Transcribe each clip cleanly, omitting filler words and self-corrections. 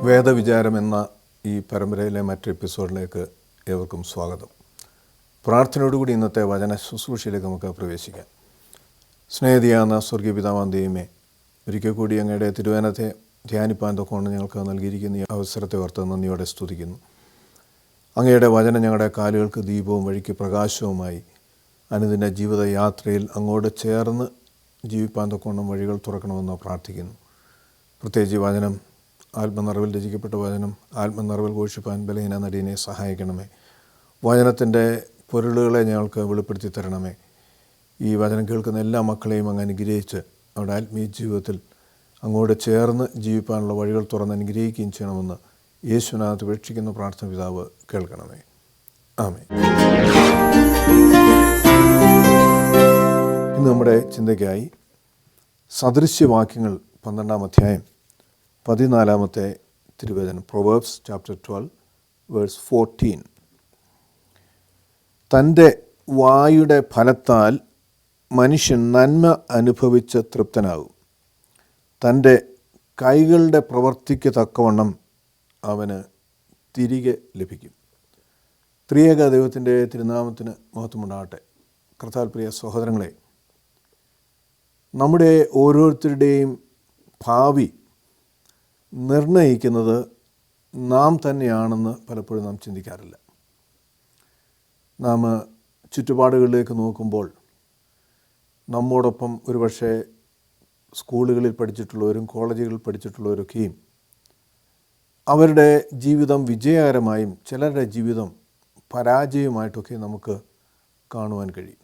വേദവിചാരം എന്ന ഈ പരമ്പരയിലെ മറ്റൊരു എപ്പിസോഡിലേക്ക് ഏവർക്കും സ്വാഗതം. പ്രാർത്ഥനയോടുകൂടി ഇന്നത്തെ വചന ശുശ്രൂഷയിലേക്ക് നമുക്ക് പ്രവേശിക്കാം. സ്നേഹിതയാകുന്ന സ്വർഗീയ പിതാവാം ദൈവമേ, ഒരിക്കൽ കൂടി അങ്ങയുടെ തിരുവചനത്തെ ധ്യാനിപ്പാൻ തൊക്കൊണ്ട് ഞങ്ങൾക്ക് നൽകിയിരിക്കുന്ന ഈ അവസരത്തെ ഓർത്ത് നന്ദിയോടെ സ്തുതിക്കുന്നു. അങ്ങയുടെ വചനം ഞങ്ങളുടെ കാലുകൾക്ക് ദീപവും വഴിക്ക് പ്രകാശവുമായി അനുദിന ജീവിതയാത്രയിൽ അങ്ങോട്ട് ചേർന്ന് ജീവിപ്പാൻ തൊക്കൊണ്ടും വഴികൾ തുറക്കണമെന്ന് പ്രാർത്ഥിക്കുന്നു. പ്രത്യേകിച്ച് വചനം ആത്മനിറവിൽ രചിക്കപ്പെട്ട വചനം ആത്മനിറവിൽ ഘോഷിപ്പാൻ ബലഹീന നടീനെ സഹായിക്കണമേ. വചനത്തിൻ്റെ പൊരുളുകളെ ഞങ്ങൾക്ക് വെളിപ്പെടുത്തി തരണമേ. ഈ വചനം കേൾക്കുന്ന എല്ലാ മക്കളെയും അങ്ങ് അനുഗ്രഹിച്ച് അവരുടെ ആത്മീയ ജീവിതത്തിൽ അങ്ങോട്ട് ചേർന്ന് ജീവിപ്പാനുള്ള വഴികൾ തുറന്ന് അനുഗ്രഹിക്കുകയും ചെയ്യണമെന്ന് യേശുവിനകത്ത് അപേക്ഷിക്കുന്ന പ്രാർത്ഥന പിതാവ് കേൾക്കണമേ. ആമേൻ. ഇന്ന് നമ്മുടെ ചിന്തയ്ക്കായി സദൃശ്യവാക്യങ്ങൾ 12-ാം അധ്യായം 14-ാമത്തെ തിരുവചനം, പ്രൊവേർബ്സ് ചാപ്റ്റർ 12 വേഴ്സ് 14. തൻ്റെ വായുടെ ഫലത്താൽ മനുഷ്യൻ നന്മ അനുഭവിച്ച് തൃപ്തനാകും. തൻ്റെ കൈകളുടെ പ്രവൃത്തിക്ക് തക്കവണ്ണം അവന് തിരികെ ലഭിക്കും. ത്രിയേക ദൈവത്തിൻ്റെ തിരുനാമത്തിന് മഹത്വമുണ്ടാകട്ടെ. കർത്താവിൽ പ്രിയ സഹോദരങ്ങളെ, നമ്മുടെ ഓരോരുത്തരുടെയും ഭാവി നിർണയിക്കുന്നത് നാം തന്നെയാണെന്ന് പലപ്പോഴും നാം ചിന്തിക്കാറില്ല. നാം ചുറ്റുപാടുകളിലേക്ക് നോക്കുമ്പോൾ നമ്മോടൊപ്പം ഒരുപക്ഷെ സ്കൂളുകളിൽ പഠിച്ചിട്ടുള്ളവരും കോളേജുകളിൽ പഠിച്ചിട്ടുള്ളവരൊക്കെയും അവരുടെ ജീവിതം വിജയകരമായും ചിലരുടെ ജീവിതം പരാജയമായിട്ടൊക്കെ നമുക്ക് കാണുവാൻ കഴിയും.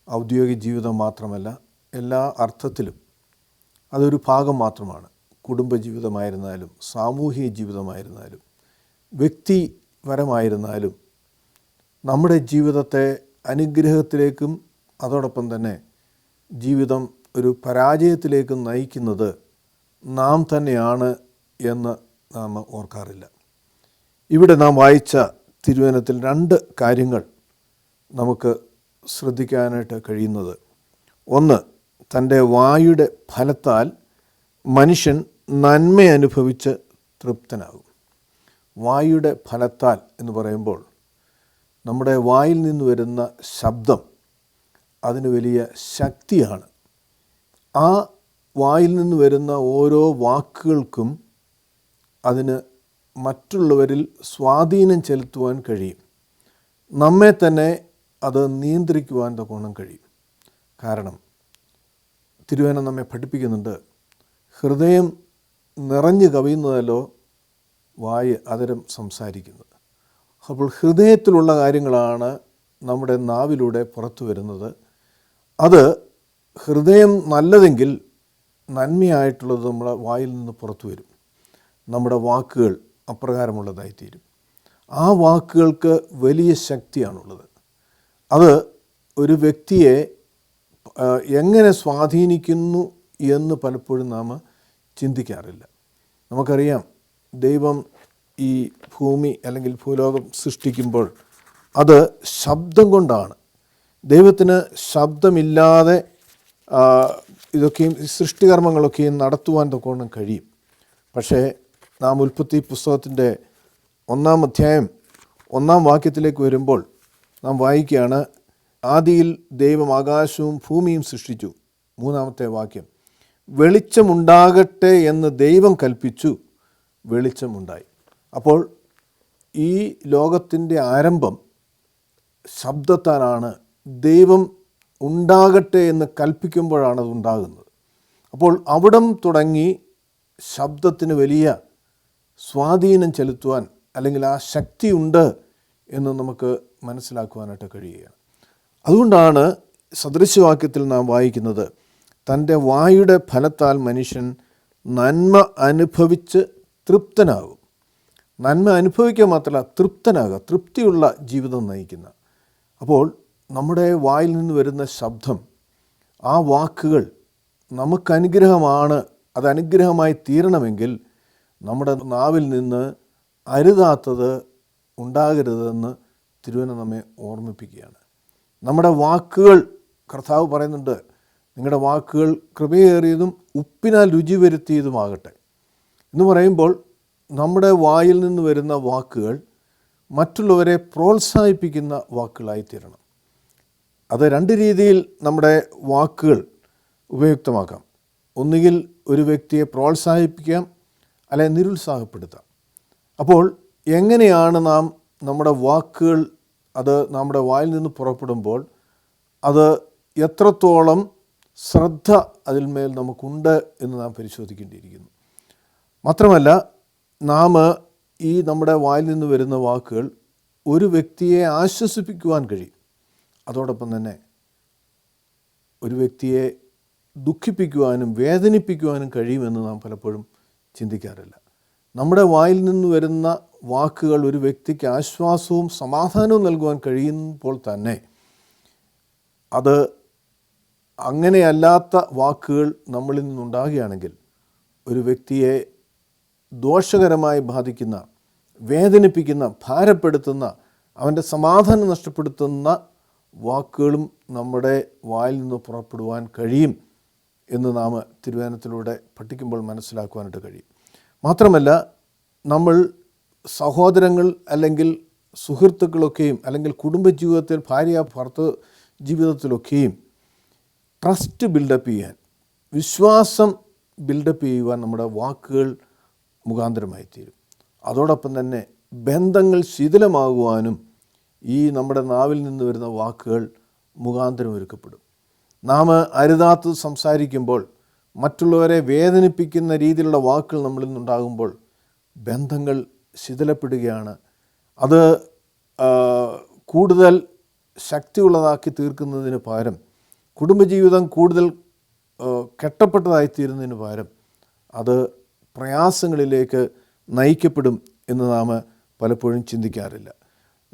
ഔദ്യോഗിക ജീവിതം മാത്രമല്ല, എല്ലാ അർത്ഥത്തിലും അതൊരു ഭാഗം മാത്രമാണ്. കുടുംബജീവിതമായിരുന്നാലും സാമൂഹിക ജീവിതമായിരുന്നാലും വ്യക്തിപരമായിരുന്നാലും നമ്മുടെ ജീവിതത്തെ അനുഗ്രഹത്തിലേക്കും അതോടൊപ്പം തന്നെ ജീവിതം ഒരു പരാജയത്തിലേക്കും നയിക്കുന്നത് നാം തന്നെയാണ് എന്ന് നാം ഓർക്കാറില്ല. ഇവിടെ നാം വായിച്ച തിരുവചനത്തിൽ 2 കാര്യങ്ങൾ നമുക്ക് ശ്രദ്ധിക്കാനായിട്ട് കഴിയുന്നത്. ഒന്ന്, തൻ്റെ വായുടെ ഫലത്താൽ മനുഷ്യൻ നന്മ അനുഭവിച്ച് തൃപ്തനാകും. വായുടെ ഫലത്താൽ എന്ന് പറയുമ്പോൾ നമ്മുടെ വായിൽ നിന്ന് വരുന്ന ശബ്ദം അതിന് വലിയ ശക്തിയാണ്. ആ വായിൽ നിന്ന് വരുന്ന ഓരോ വാക്കുകൾക്കും അതിന് മറ്റുള്ളവരിൽ സ്വാധീനം ചെലുത്തുവാൻ കഴിയും. നമ്മെ തന്നെ അത് നിയന്ത്രിക്കുവാൻ തക്കോണം കഴിയും. കാരണം തിരുവചനം നമ്മെ പഠിപ്പിക്കുന്നുണ്ട്, ഹൃദയം നിറഞ്ഞു കവിയുന്നതല്ലോ വായ് അതരം സംസാരിക്കുന്നത്. അപ്പോൾ ഹൃദയത്തിലുള്ള കാര്യങ്ങളാണ് നമ്മുടെ നാവിലൂടെ പുറത്തു വരുന്നത്. അത് ഹൃദയം നല്ലതെങ്കിൽ നന്മയായിട്ടുള്ളത് നമ്മുടെ വായിൽ നിന്ന് പുറത്തു വരും. നമ്മുടെ വാക്കുകൾ അപ്രകാരമുള്ളതായിത്തീരും. ആ വാക്കുകൾക്ക് വലിയ ശക്തിയാണുള്ളത്. അത് ഒരു വ്യക്തിയെ എങ്ങനെ സ്വാധീനിക്കുന്നു എന്ന് പലപ്പോഴും നാം ചിന്തിക്കാറില്ല. നമുക്കറിയാം, ദൈവം ഈ ഭൂമി അല്ലെങ്കിൽ ഭൂലോകം സൃഷ്ടിക്കുമ്പോൾ അത് ശബ്ദം കൊണ്ടാണ്. ദൈവത്തിന് ശബ്ദമില്ലാതെ ഇതൊക്കെയും സൃഷ്ടികർമ്മങ്ങളൊക്കെയും നടത്തുവാൻ തൊക്കെ കഴിയും. പക്ഷേ നാം ഉൽപ്പത്തി പുസ്തകത്തിൻ്റെ 1-ാം അധ്യായം 1-ാം വാക്യത്തിലേക്ക് വരുമ്പോൾ നാം വായിക്കുകയാണ്, ആദിയിൽ ദൈവം ആകാശവും ഭൂമിയും സൃഷ്ടിച്ചു. 3-ാമത്തെ വാക്യം, വെളിച്ചമുണ്ടാകട്ടെ എന്ന് ദൈവം കൽപ്പിച്ചു, വെളിച്ചമുണ്ടായി. അപ്പോൾ ഈ ലോകത്തിൻ്റെ ആരംഭം ശബ്ദത്താലാണ്. ദൈവം ഉണ്ടാകട്ടെ എന്ന് കൽപ്പിക്കുമ്പോഴാണ് അത് ഉണ്ടാകുന്നത്. അപ്പോൾ അവിടം തുടങ്ങി ശബ്ദത്തിന് വലിയ സ്വാധീനം ചെലുത്തുവാൻ അല്ലെങ്കിൽ ആ ശക്തിയുണ്ട് എന്ന് നമുക്ക് മനസ്സിലാക്കുവാനായിട്ട് കഴിയുകയാണ്. അതുകൊണ്ടാണ് സദൃശവാക്യത്തിൽ നാം വായിക്കുന്നത്, തൻ്റെ വായുടെ ഫലത്താൽ മനുഷ്യൻ നന്മ അനുഭവിച്ച് തൃപ്തനാകും. നന്മ അനുഭവിക്കുക മാത്രമല്ല, തൃപ്തനാകുക, തൃപ്തിയുള്ള ജീവിതം നയിക്കുന്ന. അപ്പോൾ നമ്മുടെ വായിൽ നിന്ന് വരുന്ന ശബ്ദം, ആ വാക്കുകൾ നമുക്കനുഗ്രഹമാണ്. അത് അനുഗ്രഹമായി തീരണമെങ്കിൽ നമ്മുടെ നാവിൽ നിന്ന് അരുതാത്തത് ഉണ്ടാകരുതെന്ന് തിരുവചനം നമ്മെ ഓർമ്മിപ്പിക്കുകയാണ്. നമ്മുടെ വാക്കുകൾ, കർത്താവ് പറയുന്നുണ്ട്, നിങ്ങളുടെ വാക്കുകൾ കൃപയേറിയതും ഉപ്പിനാൽ രുചി വരുത്തിയതുമാകട്ടെ എന്ന് പറയുമ്പോൾ നമ്മുടെ വായിൽ നിന്ന് വരുന്ന വാക്കുകൾ മറ്റുള്ളവരെ പ്രോത്സാഹിപ്പിക്കുന്ന വാക്കുകളായിത്തീരണം. അത് രണ്ട് രീതിയിൽ നമ്മുടെ വാക്കുകൾ ഉപയുക്തമാക്കാം. ഒന്നുകിൽ ഒരു വ്യക്തിയെ പ്രോത്സാഹിപ്പിക്കാം, അല്ലെങ്കിൽ നിരുത്സാഹപ്പെടുത്താം. അപ്പോൾ എങ്ങനെയാണ് നാം നമ്മുടെ വാക്കുകൾ അത് നമ്മുടെ വായിൽ നിന്ന് പുറപ്പെടുമ്പോൾ അത് എത്രത്തോളം ശ്രദ്ധ അതിന്മേൽ നമുക്കുണ്ട് എന്ന് നാം പരിശോധിക്കേണ്ടിയിരിക്കുന്നു. മാത്രമല്ല, നാം ഈ നമ്മുടെ വായിൽ നിന്ന് വരുന്ന വാക്കുകൾ ഒരു വ്യക്തിയെ ആശ്വസിപ്പിക്കുവാൻ കഴിയും, അതോടൊപ്പം തന്നെ ഒരു വ്യക്തിയെ ദുഃഖിപ്പിക്കുവാനും വേദനിപ്പിക്കുവാനും കഴിയുമെന്ന് നാം പലപ്പോഴും ചിന്തിക്കാറില്ല. നമ്മുടെ വായിൽ നിന്ന് വരുന്ന വാക്കുകൾ ഒരു വ്യക്തിക്ക് ആശ്വാസവും സമാധാനവും നൽകുവാൻ കഴിയുമ്പോൾ തന്നെ അത് അങ്ങനെയല്ലാത്ത വാക്കുകൾ നമ്മളിൽ നിന്നുണ്ടാകുകയാണെങ്കിൽ ഒരു വ്യക്തിയെ ദോഷകരമായി ബാധിക്കുന്ന, വേദനിപ്പിക്കുന്ന, ഭാരപ്പെടുത്തുന്ന, അവൻ്റെ സമാധാനം നഷ്ടപ്പെടുത്തുന്ന വാക്കുകളും നമ്മുടെ വായിൽ നിന്ന് പുറപ്പെടുവാൻ കഴിയും എന്ന് നാം തിരുവചനത്തിലൂടെ പഠിക്കുമ്പോൾ മനസ്സിലാക്കുവാനായിട്ട് കഴിയും. മാത്രമല്ല, നമ്മൾ സഹോദരങ്ങൾ അല്ലെങ്കിൽ സുഹൃത്തുക്കളൊക്കെയും അല്ലെങ്കിൽ കുടുംബജീവിതത്തിൽ ഭാര്യ ഭർത്തൃ ജീവിതത്തിലൊക്കെയും ട്രസ്റ്റ് ബിൽഡപ്പ് ചെയ്യാൻ, വിശ്വാസം ബിൽഡപ്പ് ചെയ്യുവാൻ നമ്മുടെ വാക്കുകൾ മുഖാന്തരമായി തീരും. അതോടൊപ്പം തന്നെ ബന്ധങ്ങൾ ശിഥിലമാകുവാനും ഈ നമ്മുടെ നാവിൽ നിന്ന് വരുന്ന വാക്കുകൾ മുഖാന്തരം ഒരുക്കപ്പെടും. നാം അരുതാത്തത് സംസാരിക്കുമ്പോൾ, മറ്റുള്ളവരെ വേദനിപ്പിക്കുന്ന രീതിയിലുള്ള വാക്കുകൾ നമ്മളിൽ നിന്നുണ്ടാകുമ്പോൾ ബന്ധങ്ങൾ ശിഥിലപ്പെടുകയാണ്. അത് കൂടുതൽ ശക്തിയുള്ളതാക്കി തീർക്കുന്നതിന് പകരം, കുടുംബജീവിതം കൂടുതൽ കെട്ടപ്പെട്ടതായിത്തീരുന്നതിന് പകരം അത് പ്രയാസങ്ങളിലേക്ക് നയിക്കപ്പെടും എന്ന് നാം പലപ്പോഴും ചിന്തിക്കാറില്ല.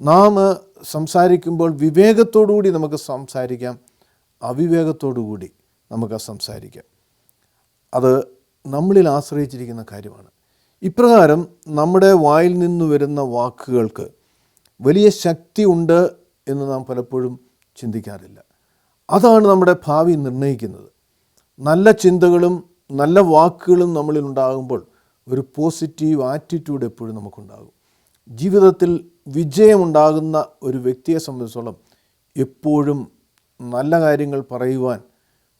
നാം സംസാരിക്കുമ്പോൾ വിവേകത്തോടുകൂടി നമുക്ക് സംസാരിക്കാം, അവിവേകത്തോടുകൂടി നമുക്ക് സംസാരിക്കാം. അത് നമ്മളിൽ ആശ്രയിച്ചിരിക്കുന്ന കാര്യമാണ്. ഇപ്രകാരം നമ്മുടെ വായിൽ നിന്ന് വരുന്ന വാക്കുകൾക്ക് വലിയ ശക്തി ഉണ്ട് എന്ന് നാം പലപ്പോഴും ചിന്തിക്കാറില്ല. അതാണ് നമ്മുടെ ഭാവി നിർണ്ണയിക്കുന്നത്. നല്ല ചിന്തകളും നല്ല വാക്കുകളും നമ്മളിൽ ഉണ്ടാകുമ്പോൾ ഒരു പോസിറ്റീവ് ആറ്റിറ്റ്യൂഡ് എപ്പോഴും നമുക്കുണ്ടാകും. ജീവിതത്തിൽ വിജയമുണ്ടാകുന്ന ഒരു വ്യക്തിയെ സംബന്ധിച്ചോളം എപ്പോഴും നല്ല കാര്യങ്ങൾ പറയുവാൻ,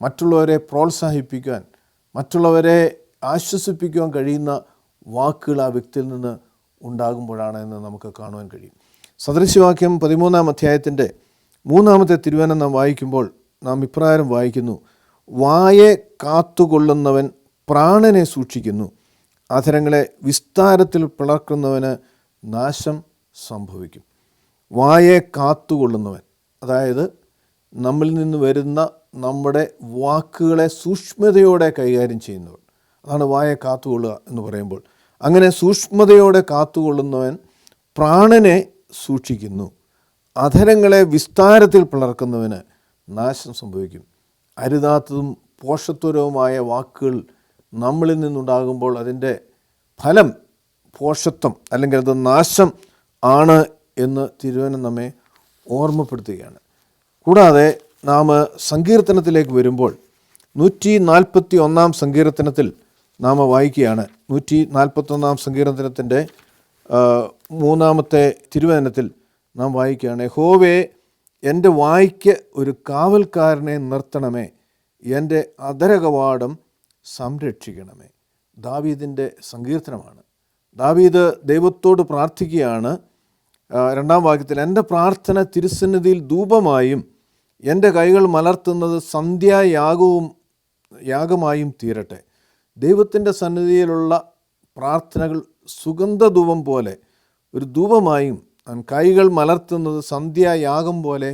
മറ്റുള്ളവരെ പ്രോത്സാഹിപ്പിക്കുവാൻ, മറ്റുള്ളവരെ ആശ്വസിപ്പിക്കുവാൻ കഴിയുന്ന വാക്കുകൾ ആ വ്യക്തിയിൽ നിന്ന് ഉണ്ടാകുമ്പോഴാണ് എന്ന് നമുക്ക് കാണുവാൻ കഴിയും. സദൃശവാക്യം 13-ാം അധ്യായത്തിൻ്റെ 3-ാമത്തെ തിരുവചനം നാം വായിക്കുമ്പോൾ നാം ഇപ്രകാരം വായിക്കുന്നു: വായെ കാത്തുകൊള്ളുന്നവൻ പ്രാണനെ സൂക്ഷിക്കുന്നു, അധരങ്ങളെ വിസ്താരത്തിൽ പിളർക്കുന്നവന് നാശം സംഭവിക്കും. വായെ കാത്തുകൊള്ളുന്നവൻ, അതായത് നമ്മളിൽ നിന്ന് വരുന്ന നമ്മുടെ വാക്കുകളെ സൂക്ഷ്മതയോടെ കൈകാര്യം ചെയ്യുന്നവൻ, അതാണ് വായെ കാത്തുകൊള്ളുക എന്ന് പറയുമ്പോൾ. അങ്ങനെ സൂക്ഷ്മതയോടെ കാത്തുകൊള്ളുന്നവൻ പ്രാണനെ സൂക്ഷിക്കുന്നു, അധരങ്ങളെ വിസ്താരത്തിൽ പിളർക്കുന്നവന് നാശം സംഭവിക്കും. അരുതാത്തതും പോഷത്വരവുമായ വാക്കുകൾ നമ്മളിൽ നിന്നുണ്ടാകുമ്പോൾ അതിൻ്റെ ഫലം പോഷത്വം അല്ലെങ്കിൽ അത് നാശം ആണ് എന്ന് തിരുവചനം നമ്മെ ഓർമ്മപ്പെടുത്തുകയാണ്. കൂടാതെ നാം സങ്കീർത്തനത്തിലേക്ക് വരുമ്പോൾ 141-ാം സങ്കീർത്തനത്തിൽ നാം വായിക്കുകയാണ്. 141-ാം സങ്കീർത്തനത്തിൻ്റെ 3-ാമത്തെ തിരുവചനത്തിൽ നാം വായിക്കുകയാണ്: യഹോവേ, എൻ്റെ വായ്ക്ക് ഒരു കാവൽക്കാരനെ നിർത്തണമേ, എൻ്റെ അധരകവാടം സംരക്ഷിക്കണമേ. ദാവീദിൻ്റെ സങ്കീർത്തനമാണ്. ദാവീദ് ദൈവത്തോട് പ്രാർത്ഥിക്കുകയാണ്. 2-ാം വാക്യത്തിൽ: എൻ്റെ പ്രാർത്ഥന തിരുസന്നിധിയിൽ ധൂപമായും എൻ്റെ കൈകൾ മലർത്തുന്നത് യാഗമായും തീരട്ടെ. ദൈവത്തിൻ്റെ സന്നിധിയിലുള്ള പ്രാർത്ഥനകൾ സുഗന്ധധൂപം പോലെ, ഒരു ധൂപമായും കൈകൾ മലർത്തുന്നത് സന്ധ്യായാഗം പോലെ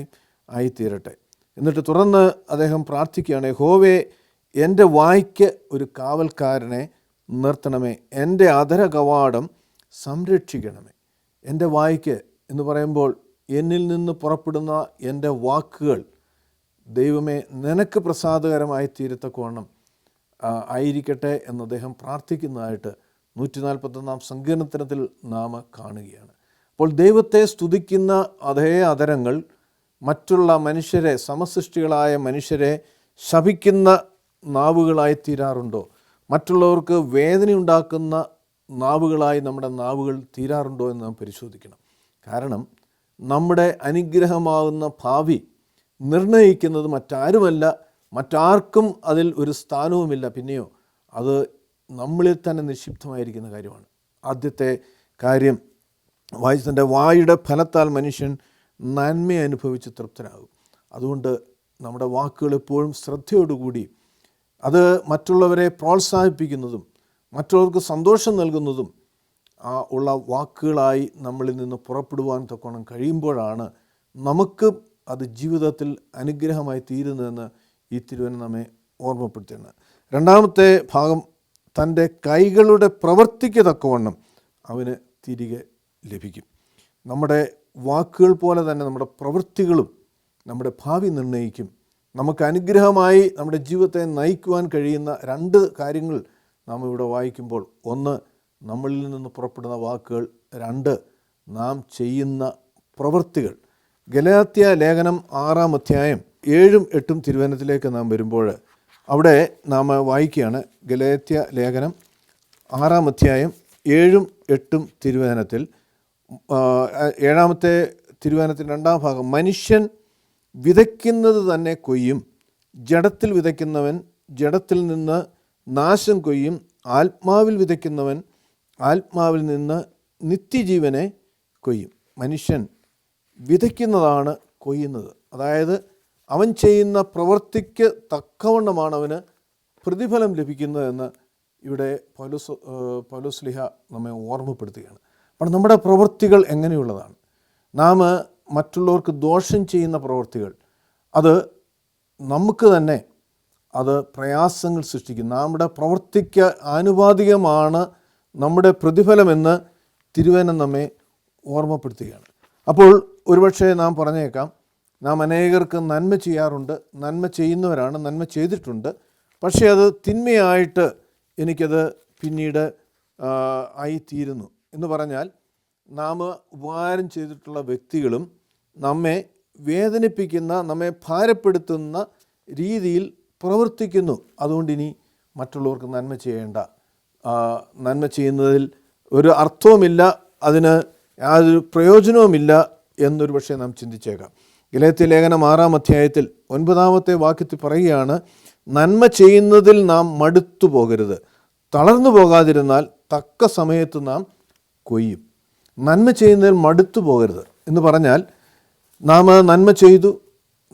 ആയിത്തീരട്ടെ. എന്നിട്ട് തുറന്ന് അദ്ദേഹം പ്രാർത്ഥിക്കുകയാണ്: യഹോവേ, എൻ്റെ വായ്ക്ക് ഒരു കാവൽക്കാരനെ നിർത്തണമേ, എൻ്റെ അധര കവാടം സംരക്ഷിക്കണമേ. എൻ്റെ വായ്ക്ക് എന്ന് പറയുമ്പോൾ എന്നിൽ നിന്ന് പുറപ്പെടുന്ന എൻ്റെ വാക്കുകൾ ദൈവമേ നിനക്ക് പ്രസാദകരമായി തീരത്തക്കവണ്ണം ആയിരിക്കട്ടെ എന്ന് അദ്ദേഹം പ്രാർത്ഥിക്കുന്നതായിട്ട് 141-ാം സങ്കീർത്തനത്തിൽ നാം കാണുകയാണ്. അപ്പോൾ ദൈവത്തെ സ്തുതിക്കുന്ന അതേ അധരങ്ങൾ മറ്റുള്ള മനുഷ്യരെ, സമസൃഷ്ടികളായ മനുഷ്യരെ ശപിക്കുന്ന നാവുകളായി തീരാറുണ്ടോ? മറ്റുള്ളവർക്ക് വേദനയുണ്ടാക്കുന്ന നാവുകളായി നമ്മുടെ നാവുകൾ തീരാറുണ്ടോ എന്ന് നാം പരിശോധിക്കണം. കാരണം നമ്മുടെ അനുഗ്രഹമാകുന്ന ഭാവി നിർണ്ണയിക്കുന്നത് മറ്റാരുമല്ല, മറ്റാർക്കും അതിൽ ഒരു സ്ഥാനവുമില്ല. പിന്നെയോ അത് നമ്മളിൽ തന്നെ നിക്ഷിപ്തമായിരിക്കുന്ന കാര്യമാണ്. ആദ്യത്തെ കാര്യം തൻ്റെ വായുടെ ഫലത്താൽ മനുഷ്യൻ നന്മ അനുഭവിച്ച് തൃപ്തനാകും. അതുകൊണ്ട് നമ്മുടെ വാക്കുകൾ എപ്പോഴും ശ്രദ്ധയോടുകൂടി അത് മറ്റുള്ളവരെ പ്രോത്സാഹിപ്പിക്കുന്നതും മറ്റുള്ളവർക്ക് സന്തോഷം നൽകുന്നതും ഉള്ള വാക്കുകളായി നമ്മളിൽ നിന്ന് പുറപ്പെടുവാൻ തക്കോണം കഴിയുമ്പോഴാണ് നമുക്ക് അത് ജീവിതത്തിൽ അനുഗ്രഹമായി തീരുന്നതെന്ന് ഈ തിരുവചനം നമ്മെ ഓർമ്മപ്പെടുത്തുന്നത്. രണ്ടാമത്തെ ഭാഗം, തൻ്റെ കൈകളുടെ പ്രവൃത്തിക്ക് തക്കവണ്ണം അവന് തിരികെ ലഭിക്കും. നമ്മുടെ വാക്കുകൾ പോലെ തന്നെ നമ്മുടെ പ്രവൃത്തികളും നമ്മുടെ ഭാവി നിർണ്ണയിക്കും. നമുക്ക് അനുഗ്രഹമായി നമ്മുടെ ജീവിതത്തെ നയിക്കുവാൻ കഴിയുന്ന രണ്ട് കാര്യങ്ങൾ നാം ഇവിടെ വായിക്കുമ്പോൾ, ഒന്ന് നമ്മളിൽ നിന്ന് പുറപ്പെടുന്ന വാക്കുകൾ, രണ്ട് നാം ചെയ്യുന്ന പ്രവൃത്തികൾ. ഗലാത്യ ലേഖനം 6-ാം അധ്യായം 7-8 തിരുവചനത്തിലേക്ക് നാം വരുമ്പോൾ അവിടെ നാം വായിക്കുകയാണ്. ഗലാത്യ ലേഖനം 6-ാം അധ്യായം 7-8 തിരുവചനത്തിൽ 7-ാമത്തെ തിരുവചനത്തിൻ്റെ 2-ാം ഭാഗം, മനുഷ്യൻ വിതയ്ക്കുന്നത് തന്നെ കൊയ്യും, ജഡത്തിൽ വിതയ്ക്കുന്നവൻ ജഡത്തിൽ നിന്ന് നാശം കൊയ്യും, ആത്മാവിൽ വിതയ്ക്കുന്നവൻ ആത്മാവിൽ നിന്ന് നിത്യജീവനെ കൊയ്യും. മനുഷ്യൻ വിതയ്ക്കുന്നതാണ് കൊയ്യുന്നത്. അതായത് അവൻ ചെയ്യുന്ന പ്രവൃത്തിക്ക് തക്കവണ്ണമാണ് അവന് പ്രതിഫലം ലഭിക്കുന്നതെന്ന് ഇവിടെ പൗലോസ്ലീഹ നമ്മെ ഓർമ്മപ്പെടുത്തുകയാണ്. അപ്പോൾ നമ്മുടെ പ്രവൃത്തികൾ എങ്ങനെയുള്ളതാണ്? നാം മറ്റുള്ളവർക്ക് ദോഷം ചെയ്യുന്ന പ്രവൃത്തികൾ, അത് നമുക്ക് തന്നെ അത് പ്രയാസങ്ങൾ സൃഷ്ടിക്കും. നമ്മുടെ പ്രവൃത്തിക്ക് ആനുപാതികമാണ് നമ്മുടെ പ്രതിഫലമെന്ന് തിരുവചനം നമ്മെ ഓർമ്മപ്പെടുത്തുകയാണ്. അപ്പോൾ ഒരുപക്ഷെ നാം പറഞ്ഞേക്കാം, നാം അനേകർക്ക് നന്മ ചെയ്യാറുണ്ട്, നന്മ ചെയ്യുന്നവരാണ്, നന്മ ചെയ്തിട്ടുണ്ട്, പക്ഷേ അത് തിന്മയായിട്ട് എനിക്കത് പിന്നീട് ആയിത്തീരുന്നു എന്ന് പറഞ്ഞാൽ, നാം ഉപകാരം ചെയ്തിട്ടുള്ള വ്യക്തികളും നമ്മെ വേദനിപ്പിക്കുന്ന, നമ്മെ ഭാരപ്പെടുത്തുന്ന രീതിയിൽ പ്രവർത്തിക്കുന്നു. അതുകൊണ്ട് ഇനി മറ്റുള്ളവർക്ക് നന്മ ചെയ്യേണ്ട, നന്മ ചെയ്യുന്നതിൽ ഒരു അർത്ഥവുമില്ല, അതിന് യാതൊരു പ്രയോജനവുമില്ല എന്നൊരു പക്ഷേ നാം ചിന്തിച്ചേക്കാം. ഗലാത്യ ലേഖനം 6-ാം അധ്യായത്തിൽ 9-ാമത്തെ വാക്യത്തിൽ പറയുകയാണ്, നന്മ ചെയ്യുന്നതിൽ നാം മടുത്തു പോകരുത്, തളർന്നു പോകാതിരുന്നാൽ തക്ക സമയത്ത് നാം കൊയ്യും. നന്മ ചെയ്യുന്നതിൽ മടുത്തു പോകരുത് എന്ന് പറഞ്ഞാൽ, നാം നന്മ ചെയ്തു,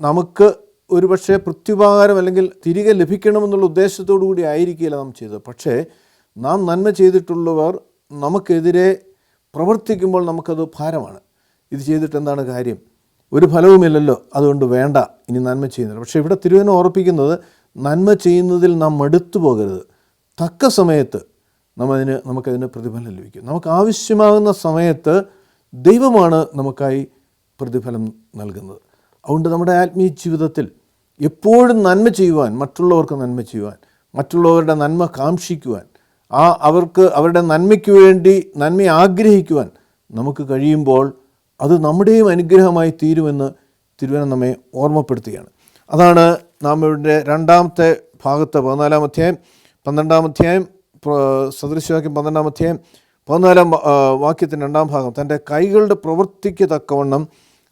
നമുക്ക് ഒരുപക്ഷെ പ്രത്യുപകാരം അല്ലെങ്കിൽ തിരികെ ലഭിക്കണമെന്നുള്ള ഉദ്ദേശത്തോടു കൂടി ആയിരിക്കില്ല നാം ചെയ്തത്. പക്ഷേ നാം നന്മ ചെയ്തിട്ടുള്ളവർ നമുക്കെതിരെ പ്രവർത്തിക്കുമ്പോൾ നമുക്കത് ഭാരമാണ്. ഇത് ചെയ്തിട്ട് എന്താണ് കാര്യം? ഒരു ഫലവുമില്ലല്ലോ, അതുകൊണ്ട് വേണ്ട ഇനി നന്മ ചെയ്യുന്നില്ല. പക്ഷേ ഇവിടെ തിരുവചനം ഓർപ്പിക്കുന്നത്, നന്മ ചെയ്യുന്നതിൽ നാം മടുത്തു പോകരുത്, തക്ക സമയത്ത് നമുക്കതിന് പ്രതിഫലം ലഭിക്കും. നമുക്ക് ആവശ്യമാകുന്ന സമയത്ത് ദൈവമാണ് നമുക്കായി പ്രതിഫലം നൽകുന്നത്. അതുകൊണ്ട് നമ്മുടെ ആത്മീയ ജീവിതത്തിൽ എപ്പോഴും നന്മ ചെയ്യുവാൻ, മറ്റുള്ളവർക്ക് നന്മ ചെയ്യുവാൻ, മറ്റുള്ളവരുടെ നന്മ കാംക്ഷിക്കുവാൻ, അവരുടെ നന്മയ്ക്ക് വേണ്ടി നന്മ ആഗ്രഹിക്കുവാൻ നമുക്ക് കഴിയുമ്പോൾ അത് നമ്മുടെയും അനുഗ്രഹമായി തീരുമെന്ന് തിരുവചനം നമ്മെ ഓർമ്മപ്പെടുത്തുകയാണ്. അതാണ് നാം ഇവിടെ 2-ാമത്തെ ഭാഗത്ത് 14-ാം അധ്യായം 12-ാം അധ്യായം സദൃശവാക്യം 12-ാം അധ്യായം 14-ാം വാക്യത്തിൻ്റെ 2-ാം ഭാഗം, തൻ്റെ കൈകളുടെ പ്രവൃത്തിക്ക് തക്കവണ്ണം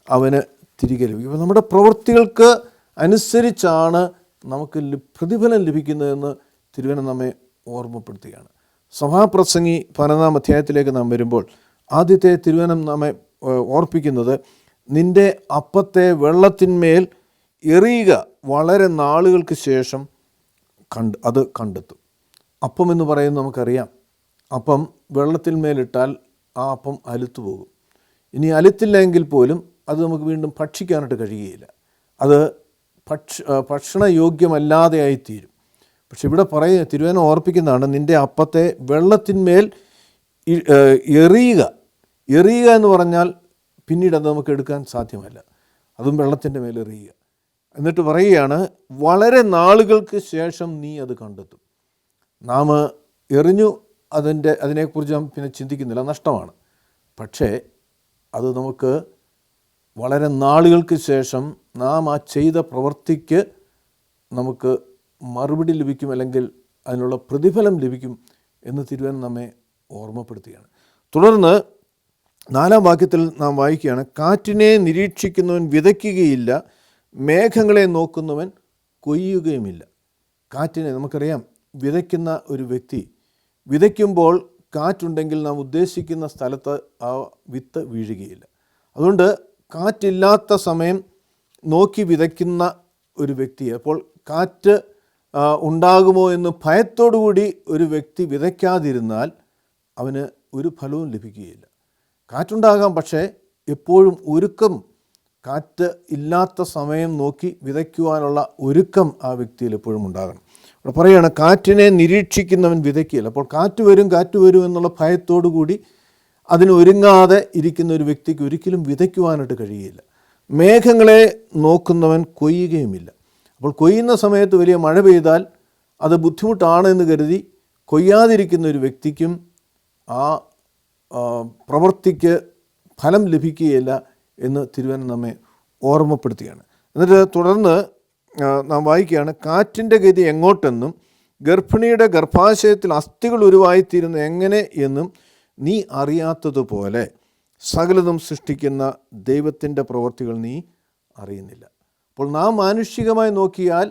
അവന് തിരികെ ലഭിക്കും. അപ്പോൾ നമ്മുടെ പ്രവൃത്തികൾക്ക് അനുസരിച്ചാണ് നമുക്ക് പ്രതിഫലം ലഭിക്കുന്നതെന്ന് തിരുവചനം നമ്മെ ഓർമ്മപ്പെടുത്തുകയാണ്. സഭാപ്രസംഗി 11-ാം അധ്യായത്തിലേക്ക് നാം വരുമ്പോൾ ആദ്യത്തെ തിരുവചനം നമ്മെ ഓർപ്പിക്കുന്നത്, നിൻ്റെ അപ്പത്തെ വെള്ളത്തിന്മേൽ എറിയുക, വളരെ നാളുകൾക്ക് ശേഷം അത് കണ്ടെത്തും. അപ്പം എന്ന് പറയുന്നത് നമുക്കറിയാം, അപ്പം വെള്ളത്തിന്മേലിട്ടാൽ ആ അപ്പം അലുത്തു പോകും. ഇനി അലുത്തില്ലെങ്കിൽ പോലും അത് നമുക്ക് വീണ്ടും ഭക്ഷിക്കാനായിട്ട് കഴിയുകയില്ല, അത് ഭക്ഷണയോഗ്യമല്ലാതെയായിത്തീരും. പക്ഷെ ഇവിടെ തിരുവചനം ഓർപ്പിക്കുന്നതാണ്, നിൻ്റെ അപ്പത്തെ വെള്ളത്തിന്മേൽ എറിയുക. എറിയുക എന്ന് പറഞ്ഞാൽ പിന്നീട് അത് നമുക്ക് എടുക്കാൻ സാധ്യമല്ല, അതും വെള്ളത്തിൻ്റെ മേൽ എറിയുക. എന്നിട്ട് പറയുകയാണ്, വളരെ നാളുകൾക്ക് ശേഷം നീ അത് കണ്ടെത്തും. നാം എറിഞ്ഞു, അതിനെക്കുറിച്ച് നാം പിന്നെ ചിന്തിക്കുന്നില്ല, നഷ്ടമാണ്. പക്ഷേ അത് നമുക്ക് വളരെ നാളുകൾക്ക് ശേഷം നാം ആ ചെയ്ത പ്രവൃത്തിക്ക് നമുക്ക് മറുപടി ലഭിക്കും, അല്ലെങ്കിൽ അതിനുള്ള പ്രതിഫലം ലഭിക്കും എന്ന് തിരുവചനം നമ്മെ ഓർമ്മപ്പെടുത്തുകയാണ്. തുടർന്ന് 4-ാം വാക്യത്തിൽ നാം വായിക്കുകയാണ്, കാറ്റിനെ നിരീക്ഷിക്കുന്നവൻ വിതയ്ക്കുകയില്ല, മേഘങ്ങളെ നോക്കുന്നവൻ കൊയ്യുകയുമില്ല. കാറ്റിനെ നമുക്കറിയാം, വിതയ്ക്കുന്ന ഒരു വ്യക്തി വിതയ്ക്കുമ്പോൾ കാറ്റുണ്ടെങ്കിൽ നാം ഉദ്ദേശിക്കുന്ന സ്ഥലത്ത് ആ വിത്ത് വീഴുകയില്ല. അതുകൊണ്ട് കാറ്റില്ലാത്ത സമയം നോക്കി വിതയ്ക്കുന്ന ഒരു വ്യക്തി, അപ്പോൾ കാറ്റ് ഉണ്ടാകുമോ എന്ന് ഭയത്തോടുകൂടി ഒരു വ്യക്തി വിതയ്ക്കാതിരുന്നാൽ അവന് ഒരു ഫലവും ലഭിക്കുകയില്ല. കാറ്റുണ്ടാകാം, പക്ഷേ എപ്പോഴും ഒരുക്കം, കാറ്റ് ഇല്ലാത്ത സമയം നോക്കി വിതയ്ക്കുവാനുള്ള ഒരുക്കം ആ വ്യക്തിയിൽ എപ്പോഴും ഉണ്ടാകണം. അവിടെ പറയുകയാണ്, കാറ്റിനെ നിരീക്ഷിക്കുന്നവൻ വിതയ്ക്കുകയില്ല. അപ്പോൾ കാറ്റ് വരും എന്നുള്ള ഭയത്തോടു കൂടി അതിന് ഒരുങ്ങാതെ ഇരിക്കുന്ന ഒരു വ്യക്തിക്ക് ഒരിക്കലും വിതയ്ക്കുവാനായിട്ട് കഴിയുകയില്ല. മേഘങ്ങളെ നോക്കുന്നവൻ കൊയ്യുകയുമില്ല. അപ്പോൾ കൊയ്യുന്ന സമയത്ത് വലിയ മഴ പെയ്താൽ അത് ബുദ്ധിമുട്ടാണ് എന്ന് കരുതി കൊയ്യാതിരിക്കുന്ന ഒരു വ്യക്തിക്കും ആ പ്രവൃത്തിക്ക് ഫലം ലഭിക്കുകയില്ല എന്ന് തിരുവചനം നമ്മെ ഓർമ്മപ്പെടുത്തുകയാണ്. എന്നിട്ട് തുടർന്ന് നാം വായിക്കുകയാണ്, കാറ്റിൻ്റെ ഗതി എങ്ങോട്ടെന്നും ഗർഭിണിയുടെ ഗർഭാശയത്തിൽ അസ്ഥികൾ ഉരുവായിത്തീരുന്ന എങ്ങനെ എന്നും നീ അറിയാത്തതുപോലെ സകലതും സൃഷ്ടിക്കുന്ന ദൈവത്തിൻ്റെ പ്രവൃത്തികൾ നീ അറിയുന്നില്ല. അപ്പോൾ നാം മാനുഷികമായി നോക്കിയാൽ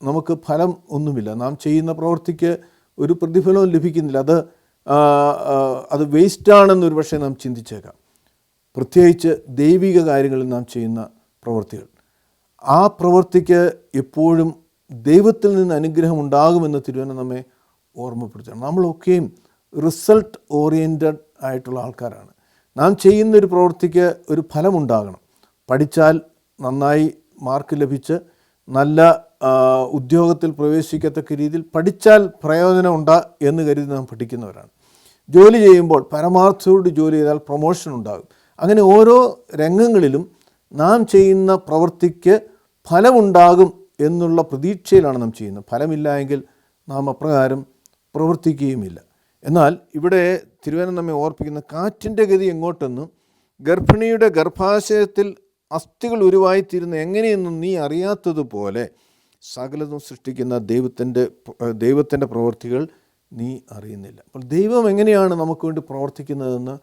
നമുക്ക് ഫലം ഒന്നുമില്ല. നാം ചെയ്യുന്ന പ്രവൃത്തിക്ക് ഒരു പ്രതിഫലവും ലഭിക്കുന്നില്ല. അത് വേസ്റ്റാണെന്നൊരു പക്ഷേ നാം ചിന്തിച്ചേക്കാം. പ്രത്യേകിച്ച് ദൈവിക കാര്യങ്ങളിൽ നാം ചെയ്യുന്ന പ്രവൃത്തികൾ, ആ പ്രവൃത്തിക്ക് എപ്പോഴും ദൈവത്തിൽ നിന്ന് അനുഗ്രഹം ഉണ്ടാകുമെന്ന് തിരുവചനം നമ്മെ ഓർമ്മപ്പെടുത്തണം. നമ്മളൊക്കെയും റിസൾട്ട് ഓറിയൻറ്റഡ് ആയിട്ടുള്ള ആൾക്കാരാണ്. നാം ചെയ്യുന്നൊരു പ്രവൃത്തിക്ക് ഒരു ഫലമുണ്ടാകണം. പഠിച്ചാൽ നന്നായി മാർക്ക് ലഭിച്ച് നല്ല ഉദ്യോഗത്തിൽ പ്രവേശിക്കത്തക്ക രീതിയിൽ പഠിച്ചാൽ പ്രയോജനമുണ്ടാ എന്ന് കരുതി നാം പഠിക്കുന്നവരാണ്. ജോലി ചെയ്യുമ്പോൾ പരമാർത്ഥത്തോട് ജോലി ചെയ്താൽ പ്രൊമോഷൻ ഉണ്ടാകും. അങ്ങനെ ഓരോ രംഗങ്ങളിലും നാം ചെയ്യുന്ന പ്രവൃത്തിക്ക് ഫലമുണ്ടാകും എന്നുള്ള പ്രതീക്ഷയിലാണ് നാം ചെയ്യുന്നത്. ഫലമില്ല എങ്കിൽ നാം അപ്രകാരം പ്രവർത്തിക്കുകയുമില്ല. എന്നാൽ ഇവിടെ തിരുവചനം നമ്മെ ഓർപ്പിക്കുന്ന, കാറ്റിൻ്റെ ഗതി എങ്ങോട്ടെന്നും ഗർഭിണിയുടെ ഗർഭാശയത്തിൽ അസ്ഥികൾ ഉരുവായിത്തീരുന്ന എങ്ങനെയെന്നും നീ അറിയാത്തതുപോലെ സകലതും സൃഷ്ടിക്കുന്ന ദൈവത്തിൻ്റെ പ്രവൃത്തികൾ നീ അറിയുന്നില്ല. അപ്പോൾ ദൈവം എങ്ങനെയാണ് നമുക്ക് വേണ്ടി പ്രവർത്തിക്കുന്നതെന്ന്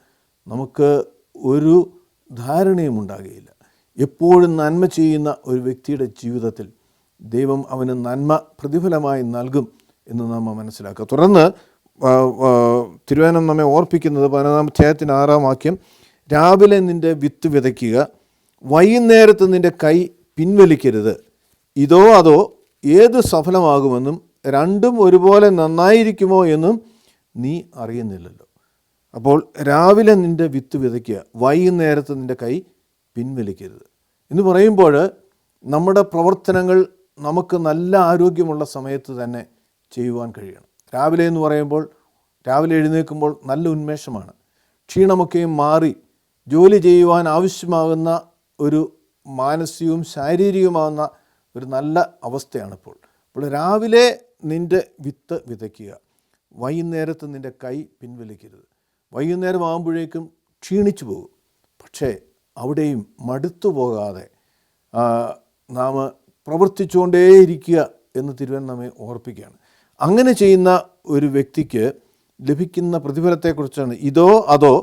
നമുക്ക് ഒരു ധാരണയും ഉണ്ടാകുകയില്ല. എപ്പോഴും നന്മ ചെയ്യുന്ന ഒരു വ്യക്തിയുടെ ജീവിതത്തിൽ ദൈവം അവന് നന്മ പ്രതിഫലമായി നൽകും എന്ന് നാം മനസ്സിലാക്കുക. തുടർന്ന് തിരുവചനം നമ്മെ ഓർപ്പിക്കുന്നത് 15-ാം അധ്യായത്തിൻ്റെ 6-ാം വാക്യം, രാവിലെ നിൻ്റെ വിത്ത് വിതയ്ക്കുക, വൈകുന്നേരത്ത് നിൻ്റെ കൈ പിൻവലിക്കരുത്, ഇതോ അതോ ഏത് സഫലമാകുമെന്നും രണ്ടും ഒരുപോലെ നന്നായിരിക്കുമോ എന്നും നീ അറിയുന്നില്ലല്ലോ. അപ്പോൾ രാവിലെ നിൻ്റെ വിത്ത് വിതയ്ക്കുക, വൈകുന്നേരത്ത് നിൻ്റെ കൈ പിൻവലിക്കരുത് എന്ന് പറയുമ്പോൾ നമ്മുടെ പ്രവർത്തനങ്ങൾ നമുക്ക് നല്ല ആരോഗ്യമുള്ള സമയത്ത് തന്നെ ചെയ്യുവാൻ കഴിയണം. രാവിലെ എന്ന് പറയുമ്പോൾ രാവിലെ എഴുന്നേൽക്കുമ്പോൾ നല്ല ഉന്മേഷമാണ്. ക്ഷീണമൊക്കെയും മാറി ജോലി ചെയ്യുവാൻ ആവശ്യമാകുന്ന ഒരു മാനസികവും ശാരീരികവുമാകുന്ന ഒരു നല്ല അവസ്ഥയാണിപ്പോൾ. അപ്പോൾ രാവിലെ നിൻ്റെ വിത്ത് വിതയ്ക്കുക, വൈകുന്നേരത്ത് നിൻ്റെ കൈ പിൻവലിക്കരുത്. വൈകുന്നേരം ആകുമ്പോഴേക്കും ക്ഷീണിച്ചു പോകും, പക്ഷേ അവിടെയും മടുത്തു പോകാതെ നാം പ്രവർത്തിച്ചുകൊണ്ടേയിരിക്കുക എന്ന് തിരുവചനം നമ്മെ ഓർപ്പിക്കുകയാണ്. അങ്ങനെ ചെയ്യുന്ന ഒരു വ്യക്തിക്ക് ലഭിക്കുന്ന പ്രതിഫലത്തെക്കുറിച്ചാണ്, ഇതോ അതോ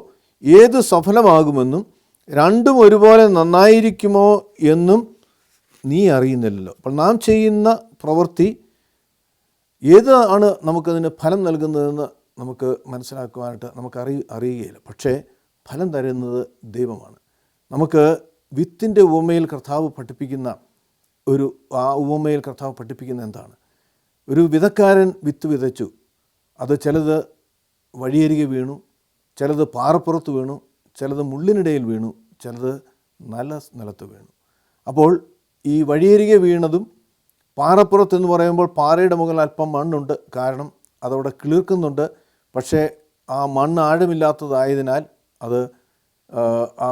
ഏത് സഫലമാകുമെന്നും രണ്ടും ഒരുപോലെ നന്നായിരിക്കുമോ എന്നും നീ അറിയുന്നില്ലല്ലോ. അപ്പോൾ നാം ചെയ്യുന്ന പ്രവൃത്തി ഏതാണ് നമുക്കതിന് ഫലം നൽകുന്നതെന്ന് നമുക്ക് മനസ്സിലാക്കുവാനായിട്ട് നമുക്ക് അറിയുകയില്ല. പക്ഷേ ഫലം തരുന്നത് ദൈവമാണ്. നമുക്ക് വിത്തിൻ്റെ ഉപമയിൽ കർത്താവ് പഠിപ്പിക്കുന്ന ഉപമയിൽ കർത്താവ് പഠിപ്പിക്കുന്ന എന്താണ്? ഒരു വിതക്കാരൻ വിത്ത് വിതച്ചു, അത് ചിലത് വഴിയരികെ വീണു, ചിലത് പാറപ്പുറത്ത് വീണു, ചിലത് മുള്ളിനിടയിൽ വീണു, ചിലത് നല്ല നിലത്ത് വീണു. അപ്പോൾ ഈ വഴിയരികെ വീണതും പാറപ്പുറത്തെന്ന് പറയുമ്പോൾ പാറയുടെ മുകളിൽ അല്പം മണ്ണുണ്ട്, കാരണം അതവിടെ കിളിർക്കുന്നുണ്ട്. പക്ഷേ ആ മണ്ണ് ആഴമില്ലാത്തതായതിനാൽ അത് ആ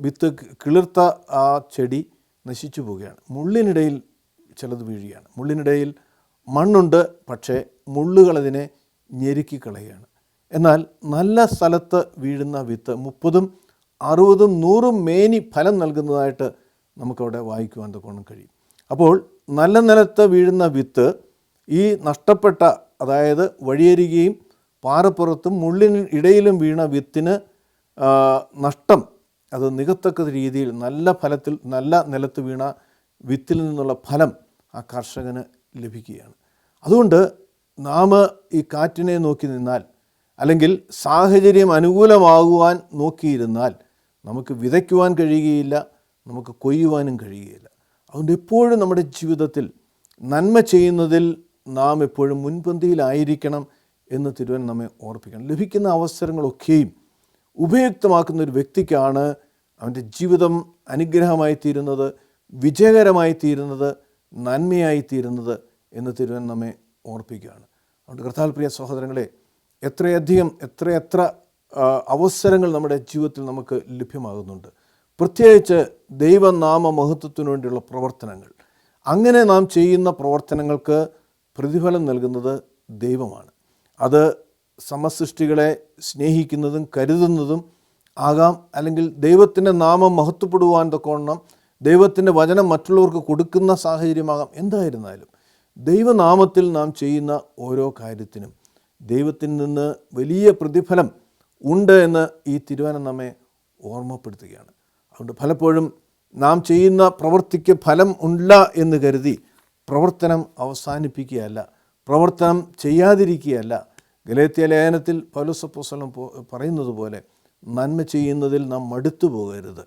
വിത്ത് കിളിർത്ത ആ ചെടി നശിച്ചു പോവുകയാണ്. മുള്ളിനിടയിൽ ചിലത് വീഴുകയാണ്. മുള്ളിനിടയിൽ മണ്ണുണ്ട്, പക്ഷേ മുള്ളുകളതിനെ ഞെരുക്കിക്കളയുകയാണ്. എന്നാൽ നല്ല സ്ഥലത്ത് വീഴുന്ന വിത്ത് 30, 60, 100 മേനി ഫലം നൽകുന്നതായിട്ട് നമുക്കവിടെ വായിക്കുവാൻ തൊക്കെ കഴിയും. അപ്പോൾ നല്ല നിലത്ത് വീഴുന്ന വിത്ത് ഈ നഷ്ടപ്പെട്ട, അതായത് വഴിയരികെയും പാറപ്പുറത്തും മുള്ളിന് ഇടയിലും വീണ വിത്തിന് നഷ്ടം അത് നികത്തക്ക രീതിയിൽ നല്ല നിലത്ത് വീണ വിത്തിൽ നിന്നുള്ള ഫലം ആ കർഷകന് ലഭിക്കുകയാണ്. അതുകൊണ്ട് നാം ഈ കാറ്റിനെ നോക്കി നിന്നാൽ, അല്ലെങ്കിൽ സാഹചര്യം അനുകൂലമാകുവാൻ നോക്കിയിരുന്നാൽ നമുക്ക് വിതയ്ക്കുവാൻ കഴിയുകയില്ല, നമുക്ക് കൊയ്യുവാനും കഴിയുകയില്ല. അതുകൊണ്ട് എപ്പോഴും നമ്മുടെ ജീവിതത്തിൽ നന്മ ചെയ്യുന്നതിൽ നാം എപ്പോഴും മുൻപന്തിയിലായിരിക്കണം എന്ന് തിരുവൻ നമ്മെ ഓർപ്പിക്കണം. ലഭിക്കുന്ന അവസരങ്ങളൊക്കെയും ഉപയുക്തമാക്കുന്ന ഒരു വ്യക്തിക്കാണ് അവൻ്റെ ജീവിതം അനുഗ്രഹമായി തീരുന്നത്, വിജയകരമായി തീരുന്നത്, നന്മയായി തീരുന്നത് എന്ന് തിരുവൻ നമ്മെ ഓർപ്പിക്കുകയാണ്. അതുകൊണ്ട് കർത്താവിൽ പ്രിയ സഹോദരങ്ങളെ, എത്ര അവസരങ്ങൾ നമ്മുടെ ജീവിതത്തിൽ നമുക്ക് ലഭ്യമാകുന്നുണ്ട്. പ്രത്യേകിച്ച് ദൈവനാമ മഹത്വത്തിനു വേണ്ടിയുള്ള പ്രവർത്തനങ്ങൾ. അങ്ങനെ നാം ചെയ്യുന്ന പ്രവർത്തനങ്ങൾക്ക് പ്രതിഫലം നൽകുന്നത് ദൈവമാണ്. അത് സമസൃഷ്ടികളെ സ്നേഹിക്കുന്നതും കരുതുന്നതും ആകാം, അല്ലെങ്കിൽ ദൈവത്തിൻ്റെ നാമം മഹത്വപ്പെടുവാൻ തക്കവണ്ണം ദൈവത്തിൻ്റെ വചനം മറ്റുള്ളവർക്ക് കൊടുക്കുന്ന സാഹചര്യമാകാം. എന്തായിരുന്നാലും ദൈവനാമത്തിൽ നാം ചെയ്യുന്ന ഓരോ കാര്യത്തിനും ദൈവത്തിൽ നിന്ന് വലിയ പ്രതിഫലം ഉണ്ട് എന്ന് ഈ തിരുവചനം നമ്മെ ഓർമ്മപ്പെടുത്തുകയാണ്. അതുകൊണ്ട് പലപ്പോഴും നാം ചെയ്യുന്ന പ്രവൃത്തിക്ക് ഫലം ഇല്ല എന്ന് കരുതി പ്രവർത്തനം അവസാനിപ്പിക്കുകയല്ല, പ്രവർത്തനം ചെയ്യാതിരിക്കുകയല്ല. ഗലാത്യ ലേഖനത്തിൽ പൗലോസ് അപ്പോസ്തലൻ പറയുന്നത് പോലെ നന്മ ചെയ്യുന്നതിൽ നാം മടുത്തു പോകരുത്.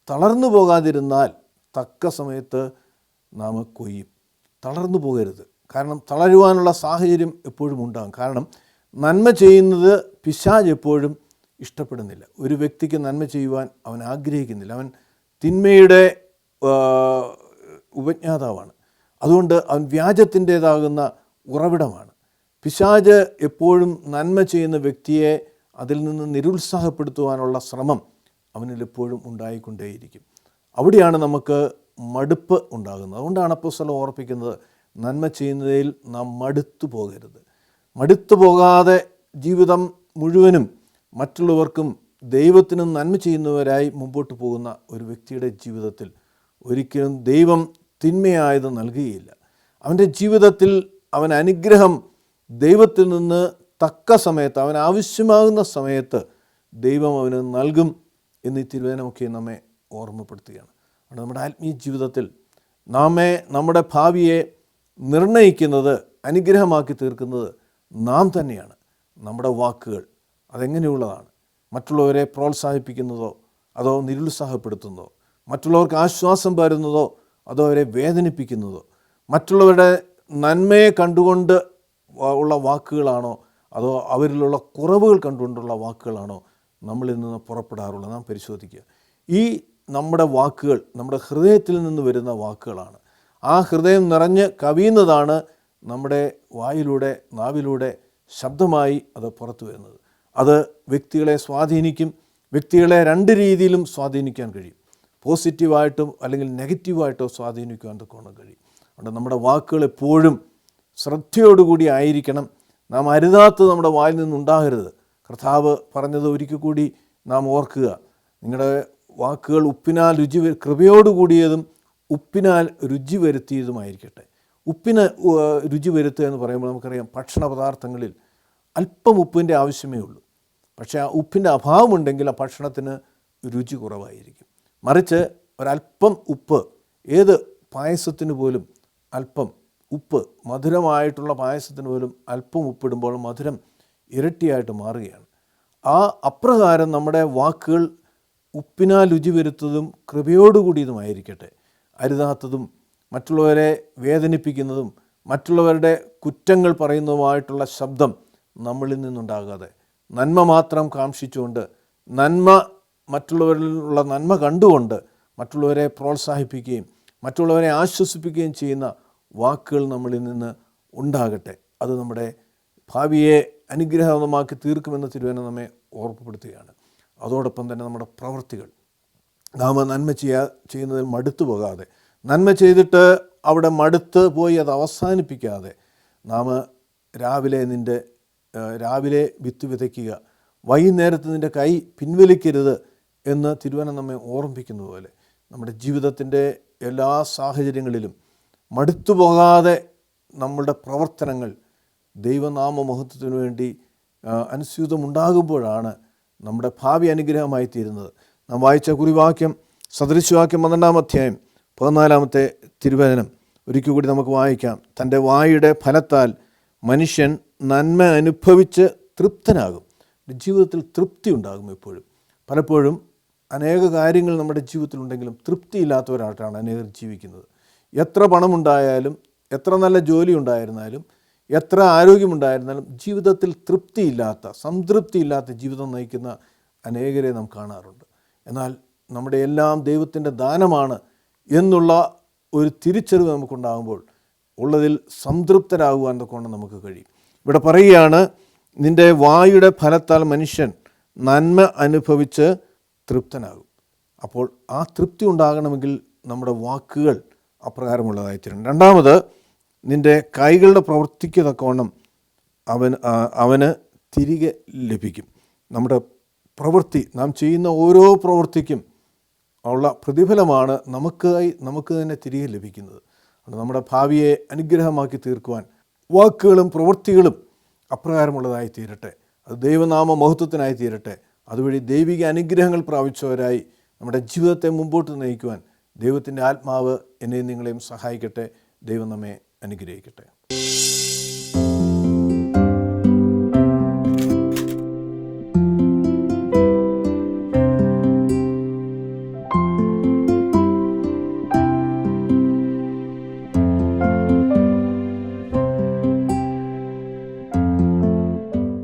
തളർന്നു പോകാതിരുന്നാൽ തക്ക സമയത്ത് നാം കൊയ്യും. തളർന്നു പോകരുത്. കാരണം തളരുവാനുള്ള സാഹചര്യം എപ്പോഴും ഉണ്ടാകും. കാരണം നന്മ ചെയ്യുന്നത് പിശാച് എപ്പോഴും ഇഷ്ടപ്പെടുന്നില്ല. ഒരു വ്യക്തിക്ക് നന്മ ചെയ്യുവാൻ അവൻ ആഗ്രഹിക്കുന്നില്ല. അവൻ തിന്മയുടെ ഉപജ്ഞാതാവാണ്. അതുകൊണ്ട് അവൻ വ്യാജത്തിൻ്റേതാകുന്ന ഉറവിടമാണ്. പിശാച് എപ്പോഴും നന്മ ചെയ്യുന്ന വ്യക്തിയെ അതിൽ നിന്ന് നിരുത്സാഹപ്പെടുത്തുവാനുള്ള ശ്രമം അവനിൽ എപ്പോഴും ഉണ്ടായിക്കൊണ്ടേയിരിക്കും. അവിടെയാണ് നമുക്ക് മടുപ്പ് ഉണ്ടാകുന്നത്. അതുകൊണ്ടാണ് അപ്പോസ്തലൻ ഓർപ്പിക്കുന്നത്, നന്മ ചെയ്യുന്നതിൽ നാം മടുത്തു പോകരുത്. മടുത്തു പോകാതെ ജീവിതം മുഴുവനും മറ്റുള്ളവർക്കും ദൈവത്തിനും നന്മ ചെയ്യുന്നവരായി മുമ്പോട്ട് പോകുന്ന ഒരു വ്യക്തിയുടെ ജീവിതത്തിൽ ഒരിക്കലും ദൈവം തിന്മയായത് നൽകുകയില്ല. അവൻ്റെ ജീവിതത്തിൽ അവൻ അനുഗ്രഹം ദൈവത്തിൽ നിന്ന് തക്ക സമയത്ത്, അവൻ ആവശ്യമാകുന്ന സമയത്ത് ദൈവം അവന് നൽകും എന്ന് ഈ തിരുവചനമൊക്കെ നമ്മെ ഓർമ്മപ്പെടുത്തുകയാണ്. അതുകൊണ്ട് നമ്മുടെ ആത്മീയ ജീവിതത്തിൽ നമ്മുടെ ഭാവിയെ നിർണ്ണയിക്കുന്നത്, അനുഗ്രഹമാക്കി തീർക്കുന്നത് നാം തന്നെയാണ്. നമ്മുടെ വാക്കുകൾ അതെങ്ങനെയുള്ളതാണ്? മറ്റുള്ളവരെ പ്രോത്സാഹിപ്പിക്കുന്നതോ അതോ നിരുത്സാഹപ്പെടുത്തുന്നതോ, മറ്റുള്ളവർക്ക് ആശ്വാസം പകരുന്നതോ അതോ അവരെ വേദനിപ്പിക്കുന്നതോ, മറ്റുള്ളവരുടെ നന്മയെ കണ്ടുകൊണ്ട് ഉള്ള വാക്കുകളാണോ അതോ അവരിലുള്ള കുറവുകൾ കണ്ടുകൊണ്ടുള്ള വാക്കുകളാണോ നമ്മളിൽ നിന്ന് പുറപ്പെടാറുള്ളത്? നാം പരിശോധിക്കുക. ഈ നമ്മുടെ വാക്കുകൾ നമ്മുടെ ഹൃദയത്തിൽ നിന്ന് വരുന്ന വാക്കുകളാണ്. ആ ഹൃദയം നിറഞ്ഞ് കവിയുന്നതാണ് നമ്മുടെ വായിലൂടെ, നാവിലൂടെ ശബ്ദമായി അത് പുറത്തു വരുന്നത്. അത് വ്യക്തികളെ സ്വാധീനിക്കും. വ്യക്തികളെ രണ്ട് രീതിയിലും സ്വാധീനിക്കാൻ കഴിയും. പോസിറ്റീവായിട്ടും അല്ലെങ്കിൽ നെഗറ്റീവായിട്ടോ സ്വാധീനിക്കുവാൻ തക്കവണ്ണം കഴിയും. അതുകൊണ്ട് നമ്മുടെ വാക്കുകൾ എപ്പോഴും ശ്രദ്ധയോടുകൂടി ആയിരിക്കണം. നാം അരുതാത്തത് നമ്മുടെ വായിൽ നിന്നുണ്ടാകരുത്. കർത്താവ് പറഞ്ഞത് ഒരിക്കൽ കൂടി നാം ഓർക്കുക. നിങ്ങളുടെ വാക്കുകൾ ഉപ്പിനാൽ കൃപയോടുകൂടിയതും ഉപ്പിനാൽ രുചി വരുത്തിയതുമായിരിക്കട്ടെ. ഉപ്പിന് രുചി വരുത്തുക എന്ന് പറയുമ്പോൾ നമുക്കറിയാം, ഭക്ഷണ പദാർത്ഥങ്ങളിൽ അല്പം ഉപ്പിൻ്റെ ആവശ്യമേ ഉള്ളൂ. പക്ഷേ ആ ഉപ്പിൻ്റെ അഭാവമുണ്ടെങ്കിൽ ആ ഭക്ഷണത്തിന് രുചി കുറവായിരിക്കും. മറിച്ച് ഒരല്പം ഉപ്പ്, ഏത് പായസത്തിന് പോലും അല്പം ഉപ്പ്, മധുരമായിട്ടുള്ള പായസത്തിന് പോലും അല്പം ഉപ്പിടുമ്പോൾ മധുരം ഇരട്ടിയായിട്ട് മാറുകയാണ്. അപ്രകാരം നമ്മുടെ വാക്കുകൾ ഉപ്പിനാൽ രുചി വരുത്തതും കൃപയോടുകൂടിയതുമായിരിക്കട്ടെ. അരുതാത്തതും മറ്റുള്ളവരെ വേദനിപ്പിക്കുന്നതും മറ്റുള്ളവരുടെ കുറ്റങ്ങൾ പറയുന്നതുമായിട്ടുള്ള ശബ്ദം നമ്മളിൽ നിന്നുണ്ടാകാതെ നന്മ മാത്രം കാംക്ഷിച്ചുകൊണ്ട്, മറ്റുള്ളവരിലുള്ള നന്മ കണ്ടുകൊണ്ട് മറ്റുള്ളവരെ പ്രോത്സാഹിപ്പിക്കുകയും മറ്റുള്ളവരെ ആശ്വസിപ്പിക്കുകയും ചെയ്യുന്ന വാക്കുകൾ നമ്മളിൽ നിന്ന് ഉണ്ടാകട്ടെ. അത് നമ്മുടെ ഭാവിയെ അനുഗ്രഹമാക്കി തീർക്കുമെന്ന് തിരുവചനം നമ്മെ ഓർമ്മപ്പെടുത്തുകയാണ്. അതോടൊപ്പം തന്നെ നമ്മുടെ പ്രവൃത്തികൾ, നാം നന്മ ചെയ്യുന്നതിൽ മടുത്തു പോകാതെ, നന്മ ചെയ്തിട്ട് അവിടെ മടുത്ത് പോയി അത് അവസാനിപ്പിക്കാതെ, നാം രാവിലെ വിത്ത് വിതയ്ക്കുക, വൈകുന്നേരത്ത് നിൻ്റെ കൈ പിൻവലിക്കരുത് എന്ന് തിരുവചനം നമ്മെ ഓർമ്മിപ്പിക്കുന്നത് പോലെ നമ്മുടെ ജീവിതത്തിൻ്റെ എല്ലാ സാഹചര്യങ്ങളിലും മടുത്തു പോകാതെ നമ്മളുടെ പ്രവർത്തനങ്ങൾ ദൈവനാമ മഹത്വത്തിനു വേണ്ടി അനുസ്യൂതമുണ്ടാകുമ്പോഴാണ് നമ്മുടെ ഭാവി അനുഗ്രഹമായി തീരുന്നത്. നാം വായിച്ച കുറിവാക്യം സദൃശവാക്യം 12-ാം അധ്യായം 14-ാമത്തെ തിരുവചനം ഒരിക്കൽ കൂടി നമുക്ക് വായിക്കാം. തൻ്റെ വായുടെ ഫലത്താൽ മനുഷ്യൻ നന്മ അനുഭവിച്ച് തൃപ്തനാകും. ജീവിതത്തിൽ തൃപ്തി ഉണ്ടാകും. പലപ്പോഴും അനേക കാര്യങ്ങൾ നമ്മുടെ ജീവിതത്തിലുണ്ടെങ്കിലും തൃപ്തിയില്ലാത്തവരായിട്ടാണ് അനേകർ ജീവിക്കുന്നത്. എത്ര പണമുണ്ടായാലും, എത്ര നല്ല ജോലി ഉണ്ടായിരുന്നാലും, എത്ര ആരോഗ്യമുണ്ടായിരുന്നാലും ജീവിതത്തിൽ തൃപ്തിയില്ലാത്ത, സംതൃപ്തിയില്ലാത്ത ജീവിതം നയിക്കുന്ന അനേകരെ നാം കാണാറുണ്ട്. എന്നാൽ നമ്മുടെ എല്ലാം ദൈവത്തിൻ്റെ ദാനമാണ് എന്നുള്ള ഒരു തിരിച്ചറിവ് നമുക്കുണ്ടാകുമ്പോൾ ഉള്ളതിൽ സംതൃപ്തരാകുവാൻ കൊണ്ട് നമുക്ക് കഴിയും. ഇവിടെ പറയുകയാണ്, നിൻ്റെ വായുടെ ഫലത്താൽ മനുഷ്യൻ നന്മ അനുഭവിച്ച് തൃപ്തനാകും. അപ്പോൾ ആ തൃപ്തി ഉണ്ടാകണമെങ്കിൽ നമ്മുടെ വാക്കുകൾ അപ്രകാരമുള്ളതായിത്തീരണം. രണ്ടാമത്, നിൻ്റെ കൈകളുടെ പ്രവർത്തിക്ക് തക്കവണ്ണം അവന് തിരികെ ലഭിക്കും. നമ്മുടെ പ്രവൃത്തി, നാം ചെയ്യുന്ന ഓരോ പ്രവൃത്തിക്കും ഉള്ള പ്രതിഫലമാണ് നമുക്ക് തന്നെ തിരികെ ലഭിക്കുന്നത്. അത് നമ്മുടെ ഭാവിയെ അനുഗ്രഹമാക്കി തീർക്കുവാൻ വാക്കുകളും പ്രവൃത്തികളും അപ്രകാരമുള്ളതായി തീരട്ടെ. അത് ദൈവനാമ മഹത്വത്തിനായി തീരട്ടെ. അതുവഴി ദൈവിക അനുഗ്രഹങ്ങൾ പ്രാപിച്ചവരായി നമ്മുടെ ജീവിതത്തെ മുമ്പോട്ട് നയിക്കുവാൻ ദൈവത്തിൻ്റെ ആത്മാവ് എന്നെയും നിങ്ങളെയും സഹായിക്കട്ടെ. ദൈവം നമ്മെ അനുഗ്രഹിക്കട്ടെ.